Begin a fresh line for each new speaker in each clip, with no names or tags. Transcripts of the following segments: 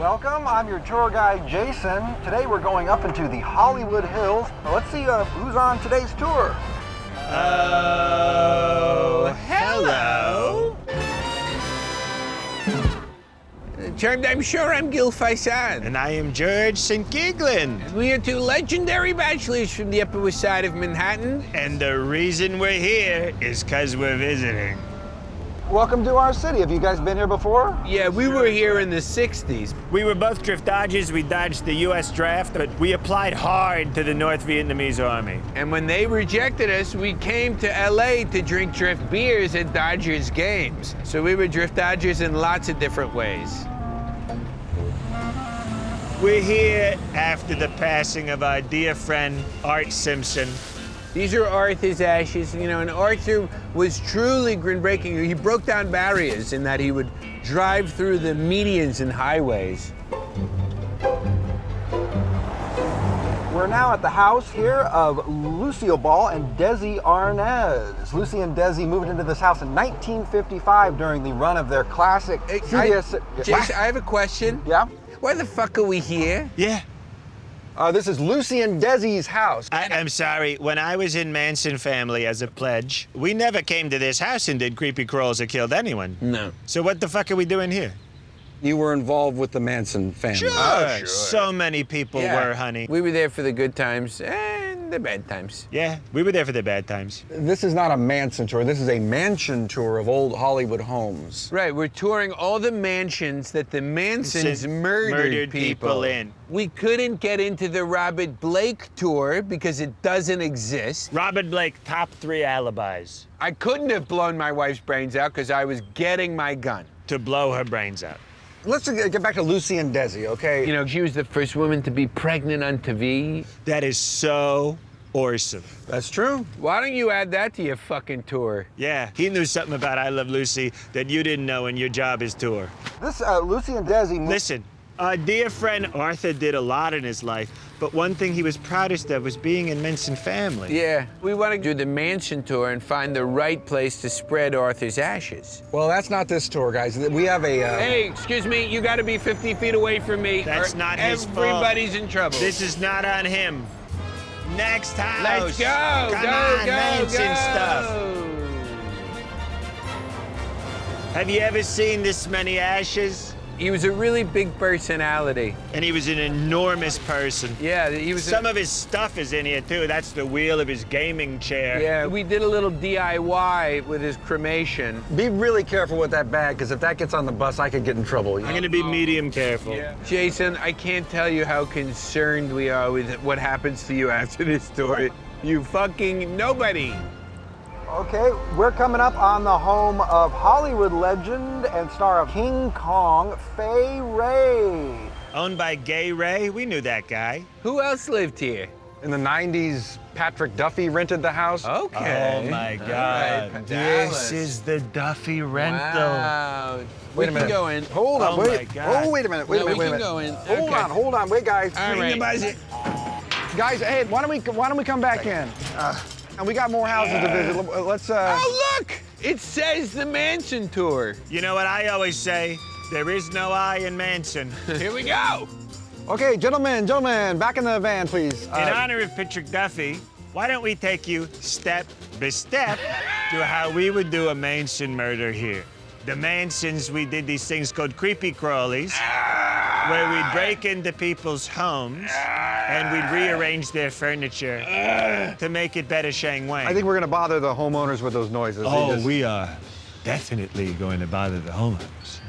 Welcome, I'm your tour guide, Jason. Today we're going up into the Hollywood Hills. Well, let's see who's on today's tour.
Oh, hello. I'm sure I'm Gil Faisal.
And I am George St. Giglin.
We are two legendary bachelors from the Upper West Side of Manhattan.
And the reason we're here is because we're visiting.
Welcome to our city. Have you guys been here before?
Yeah, we were here in the 60s.
We were both drift dodgers. We dodged the U.S. draft, but we applied hard to the North Vietnamese army.
And when they rejected us, we came to L.A. to drink drift beers at Dodgers games. So we were drift dodgers in lots of different ways.
We're here after the passing of our dear friend, Art Simpson.
These are Arthur's ashes, you know, and Arthur was truly groundbreaking. He broke down barriers in that he would drive through the medians and highways.
We're now at the house here of Lucille Ball and Desi Arnaz. Lucy and Desi moved into this house in 1955 during the run of their classic CBS.
Jason, I have a question.
Yeah?
Why the fuck are we here?
Yeah.
This is Lucy and Desi's house.
I'm sorry. When I was in Manson family as a pledge, we never came to this house and did creepy crawls or killed anyone.
No.
So what the fuck are we doing here?
You were involved with the Manson family.
Sure. So many people were, honey.
We were there for the good times and the bad times.
Yeah, we were there for the bad times.
This is not a Manson tour. This is a mansion tour of old Hollywood homes.
Right, we're touring all the mansions that the Mansons murdered
people in.
We couldn't get into the Robert Blake tour because it doesn't exist.
Robert Blake, top 3 alibis.
I couldn't have blown my wife's brains out because I was getting my gun.
To blow her brains out.
Let's get back to Lucy and Desi, okay?
You know, she was the first woman to be pregnant on TV.
That is so awesome.
That's true.
Why don't you add that to your fucking tour?
Yeah, he knew something about I Love Lucy that you didn't know, and your job is tour.
This Lucy and Desi moved.
Listen, our dear friend Arthur did a lot in his life, but one thing he was proudest of was being in Manson family.
Yeah, we want to do the mansion tour and find the right place to spread Arthur's ashes.
Well, that's not this tour, guys. We have a...
Hey, excuse me, you got to be 50 feet away from me.
That's
or
not his fault.
Everybody's in trouble.
This is not on him. Next house.
Let's go.
Come on, Manson stuff. Have you ever seen this many ashes?
He was a really big personality.
And he was an enormous person.
Yeah, he was.
Some of his stuff is in here, too. That's the wheel of his gaming chair.
Yeah, we did a little DIY with his cremation.
Be really careful with that bag, because if that gets on the bus, I could get in trouble.
I'm gonna be medium careful.
Yeah. Jason, I can't tell you how concerned we are with what happens to you after this story. You fucking nobody.
Okay, we're coming up on the home of Hollywood legend and star of King Kong, Fay Wray.
Owned by Gay Ray? We knew that guy.
Who else lived here?
In the 90s, Patrick Duffy rented the house.
Okay.
Oh, my
All
God.
right,
This
Dallas.
is the Duffy rental.
Wow.
Wait a
We
minute.
can go in.
Hold on,
Oh,
wait.
my God.
Oh, wait a minute. Wait
No,
a minute.
we
Wait a
can
minute.
go in.
Hold on, wait, guys.
All right.
Guys, hey, why don't we come back in? And we got more houses to visit. Let's.
Oh, look! It says the Manson tour.
You know what I always say? There is no I in Manson.
Here we go.
Okay, gentlemen, back in the van, please.
In honor of Patrick Duffy, why don't we take you step by step to how we would do a Manson murder here? The Mansons, we did these things called creepy crawlies, where we'd break into people's homes and we'd rearrange their furniture to make it better Shang Wang.
I think we're gonna bother the homeowners with those noises.
Oh, we are definitely going to bother the homeowners.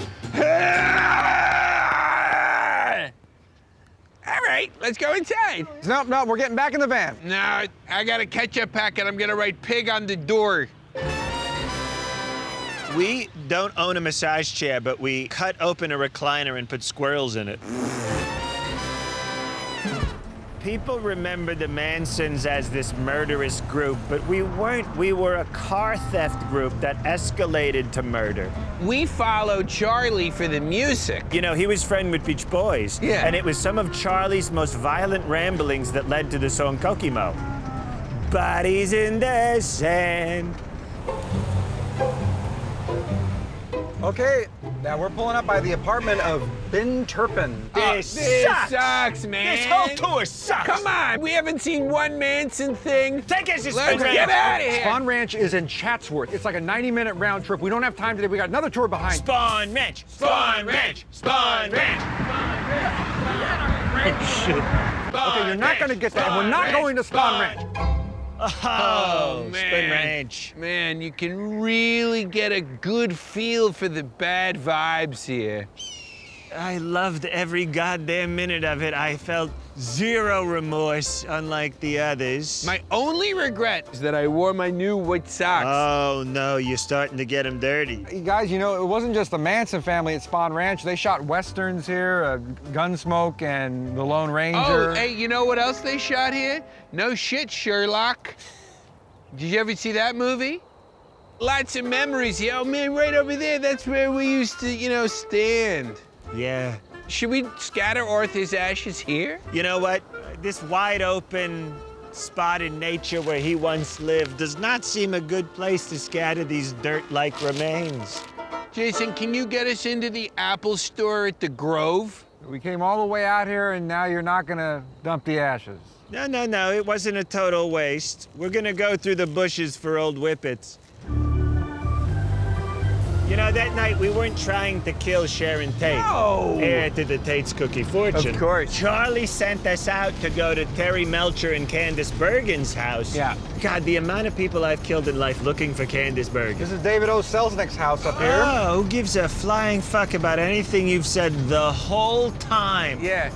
All right, let's go inside.
No, we're getting back in the van.
No, I got a ketchup packet. I'm gonna write pig on the door.
We don't own a massage chair, but we cut open a recliner and put squirrels in it. People remember the Mansons as this murderous group, but we weren't. We were a car theft group that escalated to murder.
We followed Charlie for the music.
You know, he was friend with Beach Boys.
Yeah.
And it was some of Charlie's most violent ramblings that led to the song Kokomo. Bodies in the sand.
Okay, now we're pulling up by the apartment of Ben Turpin.
This sucks, man.
This whole tour sucks.
Come on, we haven't seen one Manson thing.
Take us to
Let's
Spin
get
Ranch.
out of here.
Spawn Ranch is in Chatsworth. It's like a 90-minute round trip. We don't have time today. We got another tour behind.
Spawn Ranch. Spawn Ranch. Spawn Ranch.
Okay, you're not going to get that. And we're not going to Spawn Ranch.
Oh,
man.
Spin Ranch.
Man, you can really get a good feel for the bad vibes here.
I loved every goddamn minute of it. I felt zero remorse, unlike the others.
My only regret is that I wore my new white socks.
Oh, no, you're starting to get them dirty.
You guys, you know, it wasn't just the Manson family at Spawn Ranch. They shot westerns here, Gunsmoke and The Lone Ranger.
Oh, hey, you know what else they shot here? No shit, Sherlock. Did you ever see that movie? Lots of memories here. Oh, man, right over there, that's where we used to, you know, stand.
Yeah.
Should we scatter Arthur's ashes here?
You know what? This wide open spot in nature where he once lived does not seem a good place to scatter these dirt-like remains.
Jason, can you get us into the Apple store at the Grove?
We came all the way out here, and now you're not going to dump the ashes.
No, no, no, it wasn't a total waste. We're gonna go through the bushes for old whippets. You know, that night we weren't trying to kill Sharon Tate,
No.
heir to the Tate's cookie fortune.
Of course.
Charlie sent us out to go to Terry Melcher and Candace Bergen's house.
Yeah.
God, the amount of people I've killed in life looking for Candace Bergen.
This is David O. Selznick's house up here.
Oh, who gives a flying fuck about anything you've said the whole time?
Yeah.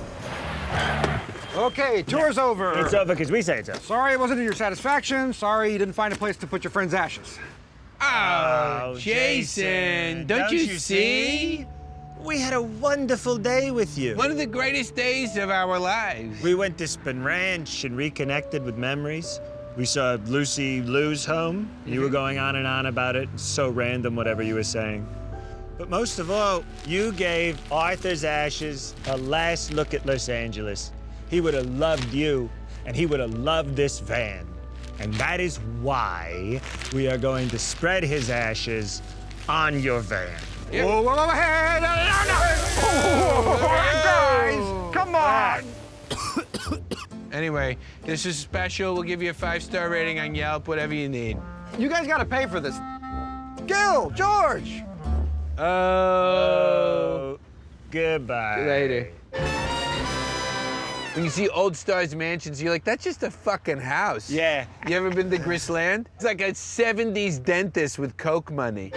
Okay, tour's over.
It's over because we say it's over.
Sorry it wasn't to your satisfaction. Sorry you didn't find a place to put your friend's ashes.
Oh, Jason, don't you see?
We had a wonderful day with you.
One of the greatest days of our lives.
We went to Spin Ranch and reconnected with memories. We saw Lucy Lou's home. You were going on and on about it. So random, whatever you were saying. But most of all, you gave Arthur's ashes a last look at Los Angeles. He would have loved you, and he would have loved this van. And that is why we are going to spread his ashes on your van.
Yep.
Whoa, whoa, whoa, hey, no, guys, come on.
Anyway, this is special. We'll give you a 5-star rating on Yelp, whatever you need.
You guys got to pay for this. Gil, George.
Oh.
Goodbye.
Later. When you see old stars' mansions, you're like, that's just a fucking house.
Yeah.
You ever been to Grissland? It's like a 70s dentist with Coke money.